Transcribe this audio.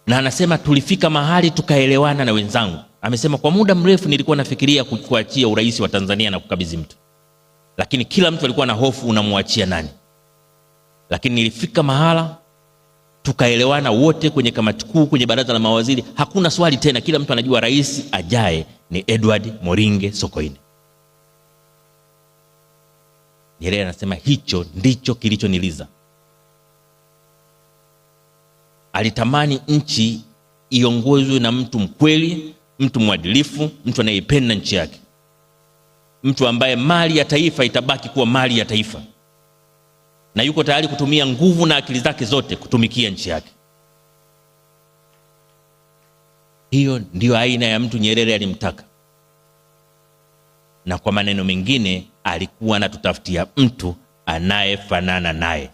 Na anasema tulifika mahali tukaelewana na wenzangu. Amesema kwa muda mrefu nilikuwa nafikiria kuachia urais wa Tanzania na kukabidhi mtu, lakini kila mtu alikuwa na hofu unamwachia nani. Lakini nilifika mahala tukaelewana wote kwenye kamati kuu, kwenye baraza la mawaziri, hakuna swali tena, kila mtu anajua rais ajaye ni Edward Moringe Sokoine. Nyerere anasema hicho ndicho kilichoniliza. Alitamani nchi iongozwe na mtu mkweli, mtu mwadilifu, mtu anayependa nchi yake, mtu ambaye mali ya taifa itabaki kuwa mali ya taifa, na yuko tayari kutumia nguvu na akili zake zote kutumikia nchi yake. Hiyo ndio aina ya mtu Nyerere alimtaka. Na kwa maneno mengine, alikuwa anatutafutia mtu anayefanana naye.